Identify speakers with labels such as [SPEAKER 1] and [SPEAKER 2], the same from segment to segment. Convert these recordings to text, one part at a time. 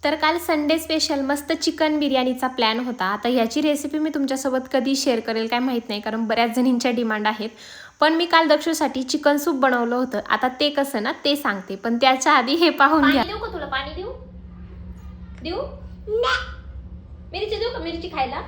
[SPEAKER 1] तर काल Sunday special मस्त चिकन बिर्याणीचा प्लॅन होता। आता ह्याची रेसिपी मी तुमच्यासोबत कधी शेअर करेल काय माहित नाही, कारण बऱ्याच जणींच्या डिमांड आहेत। पण मी काल दक्षूसाठी चिकन सूप बनवलं होतं। आता ते कसं ना ते सांगते, पण त्याच्या आधी हे पाहून घ्या।
[SPEAKER 2] देऊ का तुला पाणी देऊ? देऊ? मिरची देऊ का? मिरची खायला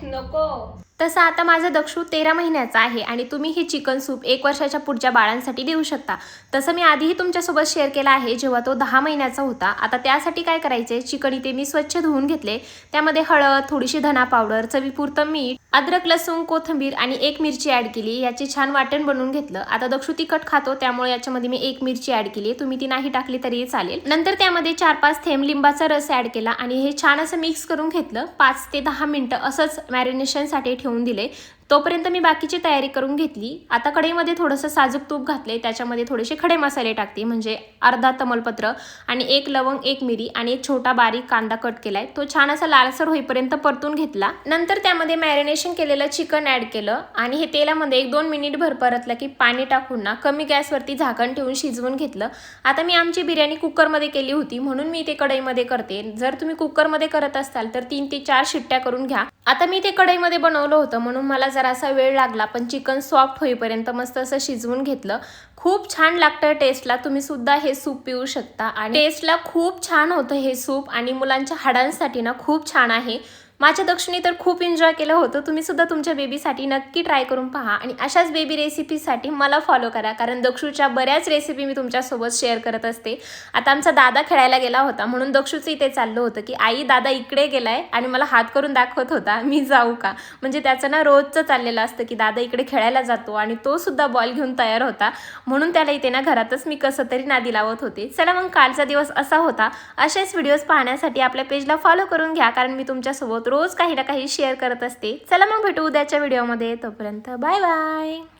[SPEAKER 2] नको।
[SPEAKER 1] तसं आता माझा दक्षू 13 महिन्याचा आहे आणि तुम्ही हे चिकन सूप 1 वर्षाच्या पुढच्या बाळांसाठी देऊ शकता। तसं मी आधीही तुमच्यासोबत शेअर केला आहे, जेव्हा तो 10 महिन्याचा होता। आता त्यासाठी काय करायचे, चिकन इथे मी स्वच्छ धुवून घेतले, त्यामध्ये हळद, थोडीशी धना पावडर, चवीपुरतं मीठ, अद्रक लसूण कोथिंबीर आणि 1 मिरची ॲड केली। याचे छान वाटण बनवून घेतलं। आता दक्षू तिखट खातो, त्यामुळे याच्यामध्ये मी 1 मिरची ॲड केली, तुम्ही ती नाही टाकली तरी चालेल। नंतर त्यामध्ये 4-5 थेंब लिंबाचा रस ॲड केला आणि हे छान असं मिक्स करून घेतलं। 5 ते 10 मिनिटं असंच मॅरिनेशनसाठी ठेवून दिले। तोपर्यंत मी बाकीची तयारी करून घेतली। आता कढईमध्ये थोडंसं साजूक तूप घातले, त्याच्यामध्ये थोडेसे खडे मसाले टाकते, म्हणजे अर्धा तमालपत्र आणि 1 लवंग, 1 मिरी आणि 1 छोटा बारीक कांदा कट केलाय, तो छान असा लालसर होईपर्यंत परतून घेतला। नंतर त्यामध्ये मॅरिनेशन केलेलं चिकन ॲड केलं आणि हे तेलामध्ये 1-2 मिनिटभर परतलं की पाणी टाकून ना कमी गॅसवरती झाकण ठेवून शिजवून घेतलं। आता मी आमची बिर्याणी कुकरमध्ये केली होती, म्हणून मी ते कढईमध्ये करते। जर तुम्ही कुकरमध्ये करत असाल तर 3 ते 4 शिट्ट्या करून घ्या। आता मी ते कढईमध्ये बनवलं होतं, म्हणून मला जरासा वेळ लागला, पण चिकन सॉफ्ट होईपर्यंत मस्त असं शिजवून घेतलं। खूप छान लागतं टेस्टला, तुम्ही सुद्धा हे सूप पिऊ शकता आणि टेस्टला खूप छान होतं हे सूप आणि मुलांच्या हाडांसाठी ना खूप छान आहे। माझ्या दक्षिणी तर खूप एन्जॉय केलं होतं। तुम्ही सुद्धा तुमच्या बेबीसाठी नक्की ट्राय करून पहा आणि अशाच बेबी रेसिपीसाठी मला फॉलो करा, कारण दक्षूच्या बऱ्याच रेसिपी मी तुमच्यासोबत शेअर करत असते। आता आमचा दादा खेळायला गेला होता, म्हणून दक्षूचं इथे चाललं होतं की आई दादा इकडे गेलाय आणि मला हात करून दाखवत होता, मी जाऊ का? म्हणजे त्याचं ना रोजचं चाललेलं असतं की दादा इकडे खेळायला जातो आणि तो सुद्धा बॉल घेऊन तयार होता, म्हणून त्याला इथे ना घरातच मी कसं तरी नादी लावत होते। चला मग कालचा दिवस असा होता। असेच व्हिडिओज पाहण्यासाठी आपल्या पेजला फॉलो करून घ्या, कारण मी तुमच्यासोबत रोज काही ना काही शेअर करत असते। चला मग भेटू उद्याच्या व्हिडिओमध्ये, तोपर्यंत बाय बाय।